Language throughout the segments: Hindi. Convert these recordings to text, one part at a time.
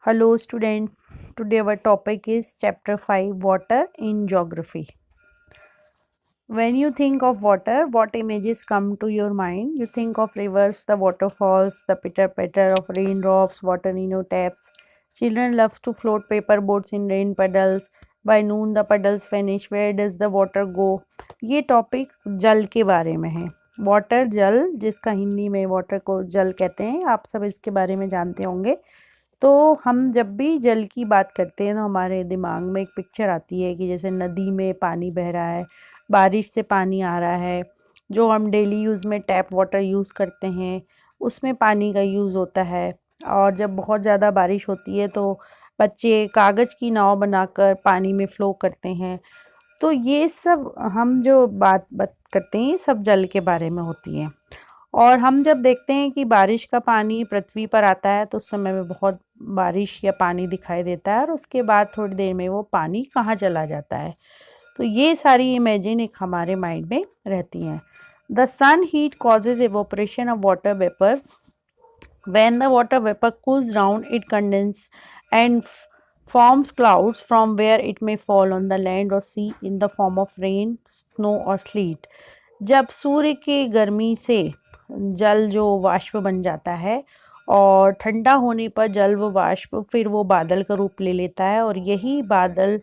Hello student, today our topic is chapter 5 water in geography. When you think of water, what images come to your mind? You think of rivers, the waterfalls, the pitter patter of raindrops, water taps. Children love to float paper boats in rain puddles. By noon the puddles vanish. Where does the water go? ये टॉपिक जल के बारे में है. वाटर जल, जिसका हिंदी में वाटर को जल कहते हैं, आप सब इसके बारे में जानते होंगे. तो हम जब भी जल की बात करते हैं तो हमारे दिमाग में एक पिक्चर आती है कि जैसे नदी में पानी बह रहा है, बारिश से पानी आ रहा है, जो हम डेली यूज़ में टैप वाटर यूज़ करते हैं उसमें पानी का यूज़ होता है. और जब बहुत ज़्यादा बारिश होती है तो बच्चे कागज़ की नाव बनाकर पानी में फ़्लो करते हैं. तो ये सब हम जो बात करते हैं ये सब जल के बारे में होती है. और हम जब देखते हैं कि बारिश का पानी पृथ्वी पर आता है तो उस समय में बहुत बारिश या पानी दिखाई देता है और उसके बाद थोड़ी देर में वो पानी कहाँ चला जाता है. तो ये सारी इमेजिन एक हमारे माइंड में रहती हैं. The sun heat causes evaporation of water vapor. When the water vapor cools down, it condenses and forms clouds from where it may fall on the land or sea in the form of rain, snow or sleet. जब सूर्य की गर्मी से जल जो वाष्प बन जाता है और ठंडा होने पर जल व वाष्प फिर वो बादल का रूप ले लेता है और यही बादल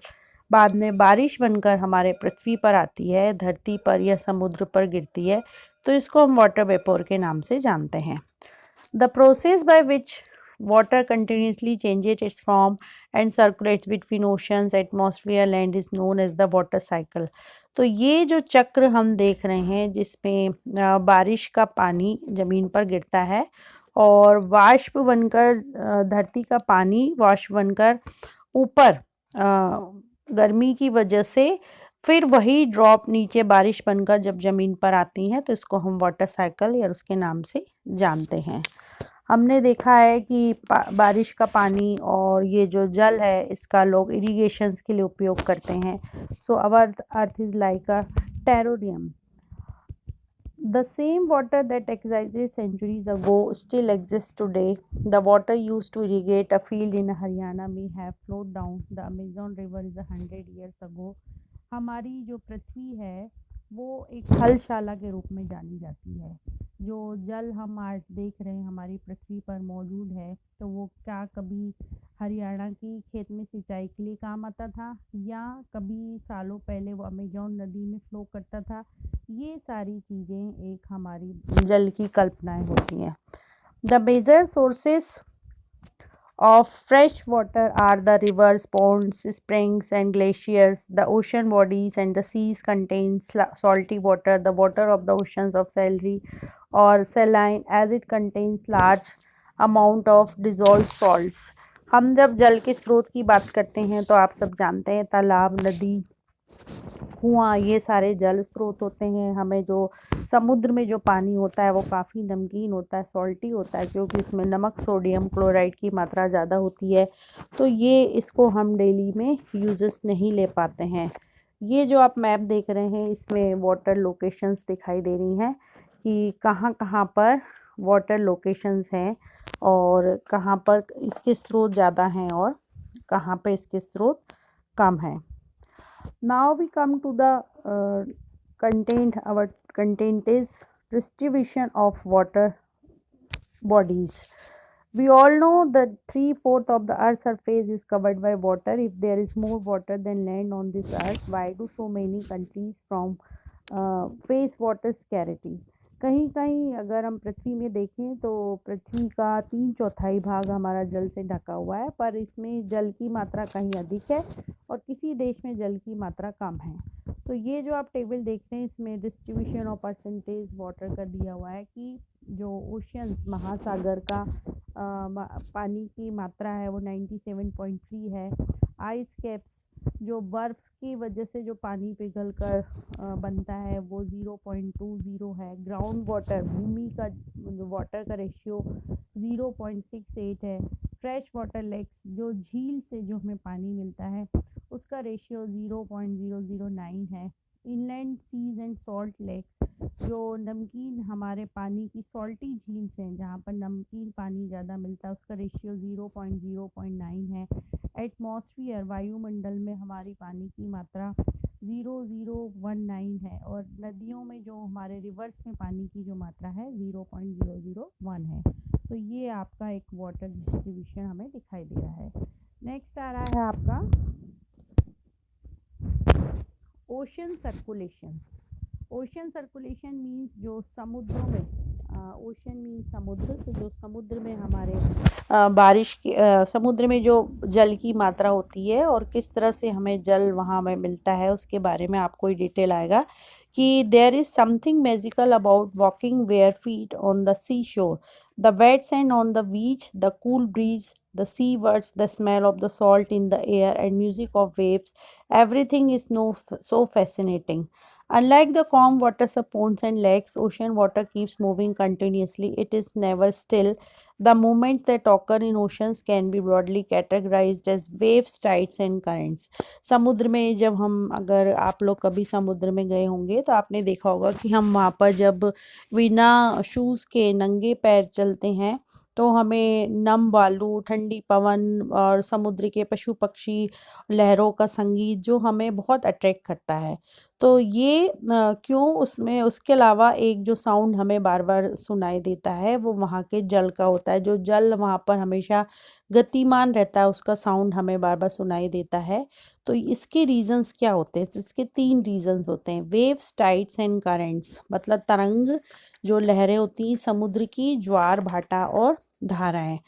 बाद में बारिश बनकर हमारे पृथ्वी पर आती है, धरती पर या समुद्र पर गिरती है. तो इसको हम वाटर वेपोर के नाम से जानते हैं. The process by which water continuously changes its form and circulates between oceans, atmosphere, land is known as the water cycle. तो ये जो चक्र हम देख रहे हैं जिसमें बारिश का पानी ज़मीन पर गिरता है और वाष्प बनकर धरती का पानी वाष्प बनकर ऊपर गर्मी की वजह से फिर वही ड्रॉप नीचे बारिश बनकर जब ज़मीन पर आती हैं तो इसको हम वाटर साइकिल या उसके नाम से जानते हैं. हमने देखा है कि बारिश का पानी और ये जो जल है इसका लोग इरिगेशंस के लिए उपयोग करते हैं. So our earth is like a terrarium. The same water that existed centuries ago still exists today. The water used to irrigate a field in Haryana may have flowed down the Amazon River is 100 years ago. हमारी जो पृथ्वी है वो एक हलशाला के रूप में जानी जाती है. जो जल हम आज देख रहे हैं हमारी पृथ्वी पर मौजूद है तो वो क्या कभी हरियाणा की खेत में सिंचाई के लिए काम आता था या कभी सालों पहले वो अमेजोन नदी में फ्लो करता था. ये सारी चीज़ें एक हमारी जल की कल्पनाएं होती हैं. The major sources of fresh water are the rivers, ponds, springs, and glaciers. The ocean bodies and the seas contain salty water. The water of the oceans of salty or saline as it contains large amount of dissolved salts. हम जब जल के स्रोत की बात करते हैं तो आप सब जानते हैं तालाब, नदी, कुआँ ये सारे जल स्रोत होते हैं. हमें जो समुद्र में जो पानी होता है वो काफ़ी नमकीन होता है, सॉल्टी होता है क्योंकि इसमें नमक, सोडियम क्लोराइड की मात्रा ज़्यादा होती है. तो ये इसको हम डेली में यूजेस नहीं ले पाते हैं. ये जो आप मैप देख रहे हैं इसमें वाटर लोकेशंस दिखाई दे रही हैं कि कहाँ कहाँ पर वाटर लोकेशंस हैं और कहाँ पर इसके स्रोत ज़्यादा हैं और कहाँ पर इसके स्रोत कम हैं. Now we come to the content. Our content is distribution of water bodies. We all know that 3/4 of the earth's surface is covered by water. If there is more water than land on this earth, why do so many countries from face water scarcity? कहीं कहीं अगर हम पृथ्वी में देखें तो पृथ्वी का 3/4 भाग हमारा जल से ढका हुआ है, पर इसमें जल की मात्रा कहीं अधिक है और किसी देश में जल की मात्रा कम है. तो ये जो आप टेबल देख रहे हैं इसमें डिस्ट्रीब्यूशन ऑफ परसेंटेज वाटर का दिया हुआ है कि जो ओशियंस महासागर का पानी की मात्रा है वो 97.3 है. आइस कैप्स जो बर्फ़ की वजह से जो पानी पिघल कर बनता है वो 0.20 है. ग्राउंड वाटर भूमि का जो वाटर का रेशियो 0.68 है. फ्रेश वाटर लेक्स जो झील से जो हमें पानी मिलता है उसका रेशियो 0.009 है. Inland seas and salt lakes, जो नमकीन हमारे पानी की सॉल्टी झील्स हैं जहाँ पर नमकीन पानी ज़्यादा मिलता है, उसका रेशियो 0.0.9 है। एटमॉस्फियर, वायुमंडल में हमारी पानी की मात्रा 0.019 है, और नदियों में जो हमारे रिवर्स में पानी की जो मात्रा है 0.001 है। तो ये आपका एक वाटर डिस्ट्रीब्यूशन हमें दिखाई दे रहा है। नेक्स्ट आ रहा है आपका ocean circulation. Ocean circulation means जो समुद्रों में, ओशन मीन्स समुद्र, तो जो समुद्र में हमारे बारिश की समुद्र में जो जल की मात्रा होती है और किस तरह से हमें जल वहाँ में मिलता है, उसके बारे में आपको डिटेल आएगा कि there is something magical about walking bare feet on the sea shore, the wet sand on the beach, the cool breeze, the sea birds, the smell of the salt in the air, and music of waves. Everything is so fascinating. Unlike the calm waters of ponds and lakes, ocean water keeps moving continuously. It is never still. The movements that occur in oceans can be broadly categorized as waves, tides, and currents. समुद्र में जब हम, अगर आप लोग कभी समुद्र में गए होंगे तो आपने देखा होगा कि हम वहाँ पर जब बिना शूज़ के नंगे पैर चलते हैं तो हमें नम बालू, ठंडी पवन और समुद्र के पशु पक्षी, लहरों का संगीत जो हमें बहुत अट्रैक्ट करता है। तो ये क्यों, उसमें उसके अलावा एक जो साउंड हमें बार बार सुनाई देता है वो वहाँ के जल का होता है। जो जल वहाँ पर हमेशा गतिमान रहता है उसका साउंड हमें बार बार सुनाई देता है। तो इसके रीजंस क्या होते हैं? तो इसके 3 रीजंस होते हैं, वेव्स, टाइड्स एंड करेंट्स, मतलब तरंग, जो लहरें होती हैं समुद्र की, ज्वार भाटा और धाराएं।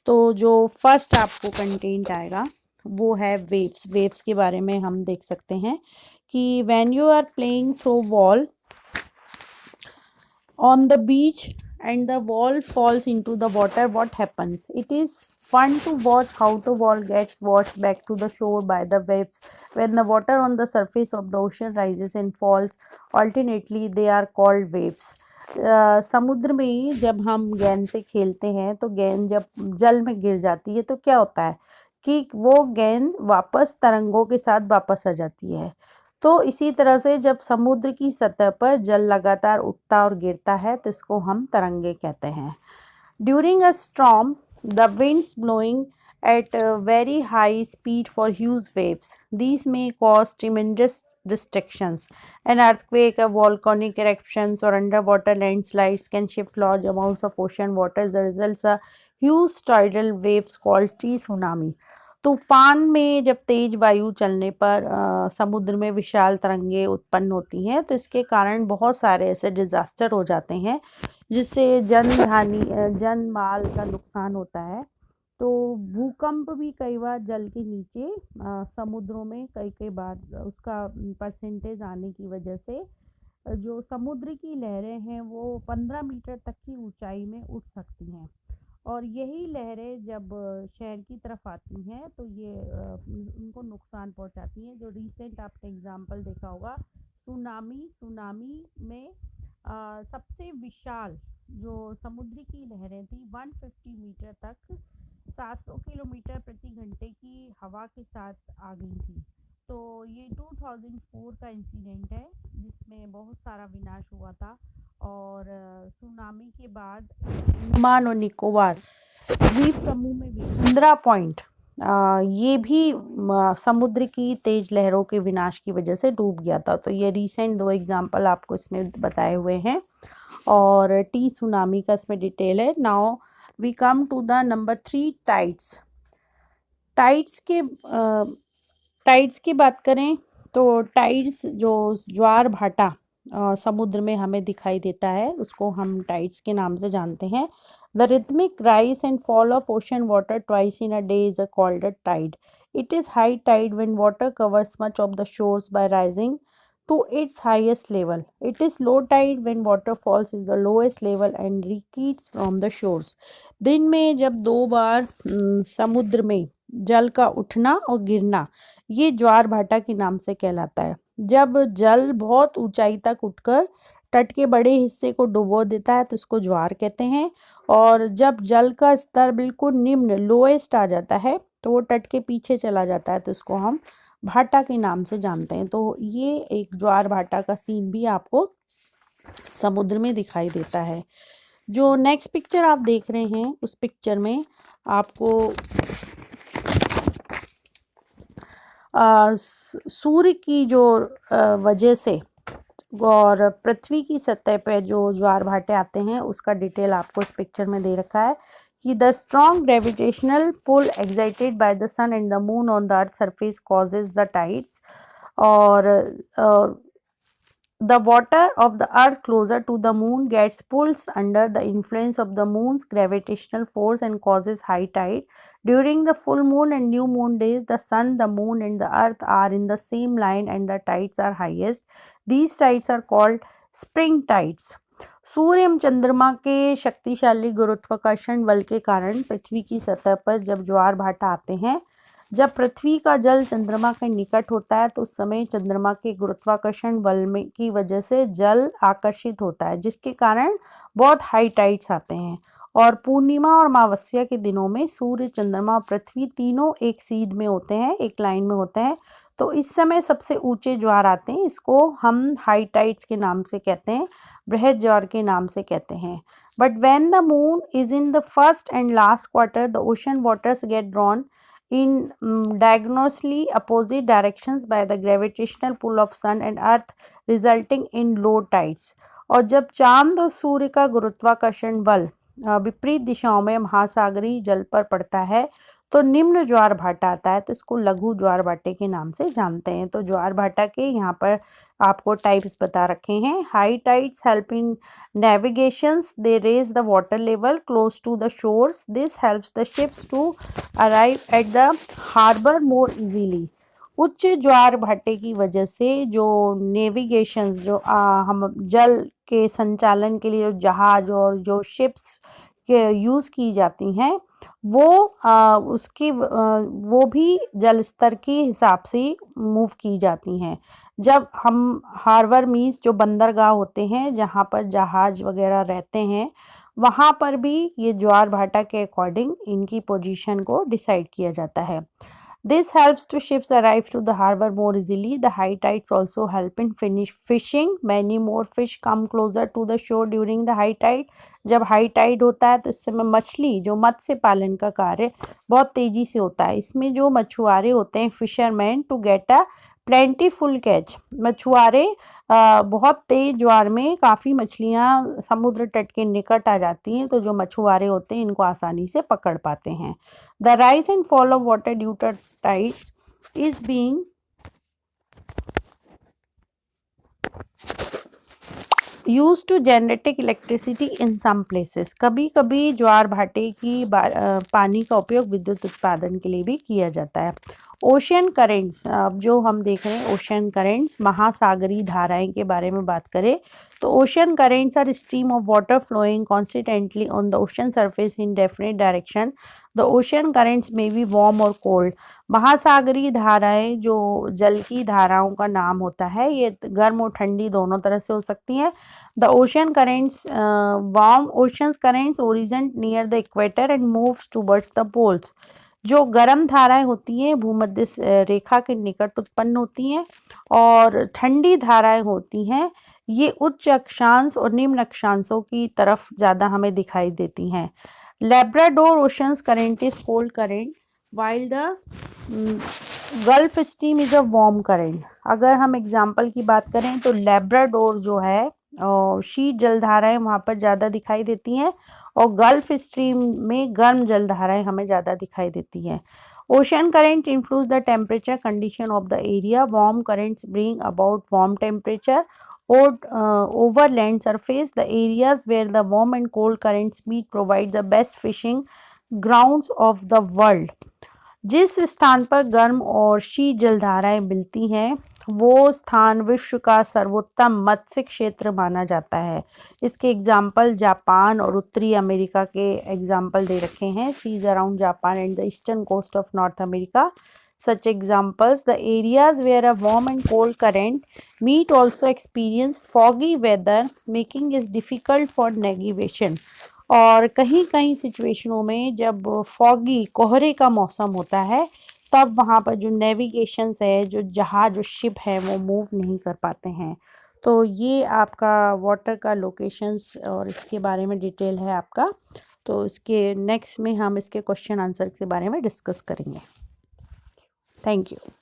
तो जो फर्स्ट आपको कंटेंट आएगा वो है वेव्स। वेव्स के बारे में हम देख सकते हैं कि when you are playing throw ball on the beach and the wall falls into the water, what happens? It is fun to watch how the wall gets washed back to the shore by the waves. When the water on the surface of the ocean rises and falls alternately, they are called waves. समुद्र में जब हम गेंद से खेलते हैं तो गेंद जब जल में गिर जाती है तो क्या होता है कि वो गेंद वापस तरंगों के साथ वापस आ जाती है। तो इसी तरह से जब समुद्र की सतह पर जल लगातार उठता और गिरता है तो इसको हम तरंगे कहते हैं। During a storm, the winds blowing at a very high speed for huge waves. These may cause tremendous destructions. An earthquake, a volcanic eruptions, or underwater landslides can shift large amounts of ocean water. As a result, a huge tidal waves called tsunami. तूफान में जब तेज वायु चलने पर समुद्र में विशाल तरंगे उत्पन्न होती हैं तो इसके कारण बहुत सारे ऐसे डिजास्टर हो जाते हैं जिससे जन माल का नुकसान होता है। तो भूकंप भी कई बार जल के नीचे समुद्रों में कई कई बार उसका परसेंटेज आने की वजह से जो समुद्र की लहरें हैं वो 15 मीटर तक की ऊंचाई में उठ सकती हैं। और यही लहरें जब शहर की तरफ आती हैं तो ये उनको नुकसान पहुंचाती हैं। जो रिसेंट आपने एग्जांपल देखा होगा सुनामी में सबसे विशाल जो समुद्र की लहरें थी 150 मीटर तक 700 किलोमीटर प्रति घंटे की हवा के साथ आ गई थी। तो ये 2004 का इंसिडेंट है जिसमें बहुत सारा विनाश हुआ था। और सुनामी के बाद अंडमान और निकोबार द्वीप समूह में भी 15 पॉइंट ये भी समुद्र की तेज लहरों के विनाश की वजह से डूब गया था। तो ये रिसेंट 2 एग्जाम्पल आपको इसमें बताए हुए हैं और टी सुनामी का इसमें डिटेल है। Now we come to the number 3, tides. Tides की बात करें तो टाइड्स जो ज्वार भाटा समुद्र में हमें दिखाई देता है उसको हम टाइड्स के नाम से जानते हैं। The rhythmic rise and fall of ocean water twice in a day is called a tide. It is high tide when water covers much of the shores by rising to its highest level. It is low tide when water falls is the lowest level and retreats from the shores. दिन में जब 2 बार समुद्र में जल का उठना और गिरना ये ज्वार भाटा के नाम से कहलाता है। जब जल बहुत ऊंचाई तक उठकर तट के बड़े हिस्से को डुबो देता है तो इसको ज्वार कहते हैं। और जब जल का स्तर बिल्कुल निम्न लोएस्ट आ जाता है तो वो तट के पीछे चला जाता है तो इसको हम भाटा के नाम से जानते हैं। तो ये एक ज्वार भाटा का सीन भी आपको समुद्र में दिखाई देता है। जो नेक्स्ट पिक्चर आप देख रहे हैं उस पिक्चर में आपको सूर्य की जो वजह से और पृथ्वी की सतह पर जो ज्वार भाटे आते हैं उसका डिटेल आपको इस पिक्चर में दे रखा है कि the strong gravitational pull excited by the sun and the moon on the earth surface causes the tides, और the water of the earth closer to the moon gets pulled under the influence of the moon's gravitational force and causes high tide. During the full moon and new moon days, the sun, the moon and the earth are in the same line and the tides are highest. These tides are called spring tides. सूर्य एवं चंद्रमा के शक्तिशाली गुरुत्वाकर्षण बल के कारण पृथ्वी की सतह पर जब ज्वार भाटा आते हैं, जब पृथ्वी का जल चंद्रमा के निकट होता है तो उस समय चंद्रमा के गुरुत्वाकर्षण बल में की वजह से जल आकर्षित होता है, जिसके कारण बहुत हाई टाइड्स आते हैं। और पूर्णिमा और अमावस्या के दिनों में सूर्य, चंद्रमा और पृथ्वी तीनों एक सीध में होते हैं, एक लाइन में होते हैं, तो इस समय सबसे ऊंचे ज्वार आते हैं। इसको हम हाई टाइड्स के नाम से कहते हैं, बृहद ज्वार के नाम से कहते हैं। But when the moon is in the first and last quarter, the ocean waters get drawn in diagonally opposite directions by the gravitational pull of sun and earth, resulting in low tides. और जब चांद और सूर्य का गुरुत्वाकर्षण बल विपरीत दिशाओं में महासागरीय जल पर पड़ता है तो निम्न ज्वार भाटा आता है, तो इसको लघु ज्वार भाटे के नाम से जानते हैं। तो ज्वार भाटा के यहाँ पर आपको टाइप्स बता रखे हैं। High tides help in navigations, they raise the water level close to the shores. This helps the ships to arrive at the harbor more easily. उच्च ज्वार भाटे की वजह से जो नेविगेशंस, जो हम जल के संचालन के लिए जो जहाज और जो शिप्स के यूज़ की जाती हैं वो वो भी जल स्तर के हिसाब से मूव की जाती हैं। जब हम हार्बर मीन्स जो बंदरगाह होते हैं जहाँ पर जहाज वगैरह रहते हैं, वहाँ पर भी ये ज्वार भाटा के अकॉर्डिंग इनकी पोजीशन को डिसाइड किया जाता है। This helps to ships arrive to the harbor more easily. The high tides also help in fishing. Many more fish come closer to the shore during the high tide. जब हाई टाइड होता है तो इस समय मछली, जो मत्स्य पालन का कार्य बहुत तेजी से होता है। इसमें जो मछुआरे होते हैं, fisherman, to get a plentiful catch, मछुआरे बहुत तेज ज्वार में काफ़ी मछलियाँ समुद्र तट के निकट आ जाती हैं, तो जो मछुआरे होते हैं इनको आसानी से पकड़ पाते हैं। The rise and fall of water due to tides is being use to generate electricity in some places. कभी कभी ज्वार भाटे की पानी का उपयोग विद्युत उत्पादन के लिए भी किया जाता है। ओशियन करेंट्स, अब जो हम देख रहे हैं ओशियन करेंट्स, महासागरीय धाराएं के बारे में बात करें तो ocean currents are stream of water flowing constantly on the ocean surface in definite direction. The ocean currents में बी वार्म और कोल्ड। महासागरीय धाराएं जो जल की धाराओं का नाम होता है, ये गर्म और ठंडी दोनों तरह से हो सकती हैं। The ocean currents, warm ocean currents originate near the equator and moves towards the poles. जो गर्म धाराएं होती हैं भूमध्य रेखा के निकट उत्पन्न होती हैं, और ठंडी धाराएं होती हैं ये उच्च अक्षांश और निम्न अक्षांशों की तरफ ज़्यादा हमें दिखाई देती हैं। Labrador oceans current is cold current while the gulf stream is a warm current. अगर हम एग्जाम्पल की बात करें तो लेब्राडोर जो है शीत जलधाराएं वहाँ पर ज़्यादा दिखाई देती हैं, और गल्फ स्ट्रीम में गर्म जलधाराएं हमें ज़्यादा दिखाई देती हैं। Ocean current influence the temperature condition of the area. Warm currents bring about warm temperature over land surface. The areas where the warm and cold currents meet provide the best fishing grounds of the world. जिस स्थान पर गर्म और शीत जलधाराएं मिलती हैं वो स्थान विश्व का सर्वोत्तम मत्स्य क्षेत्र माना जाता है। इसके एग्जाम्पल जापान और उत्तरी अमेरिका के एग्जाम्पल दे रखे हैं। Seas around Japan and the eastern coast of North America. Such examples, the areas where a warm and cold current meet also experience foggy weather, making it difficult for navigation. और कहीं कहीं सिचुएशनों में जब फॉगी कोहरे का मौसम होता है तब वहाँ पर जो नेविगेशंस है, जो जहाज, जो शिप है, वो मूव नहीं कर पाते हैं। तो ये आपका वाटर का लोकेशंस और इसके बारे में डिटेल है आपका। तो इसके नेक्स्ट में हम इसके क्वेश्चन आंसर के बारे में डिस्कस करेंगे। Thank you.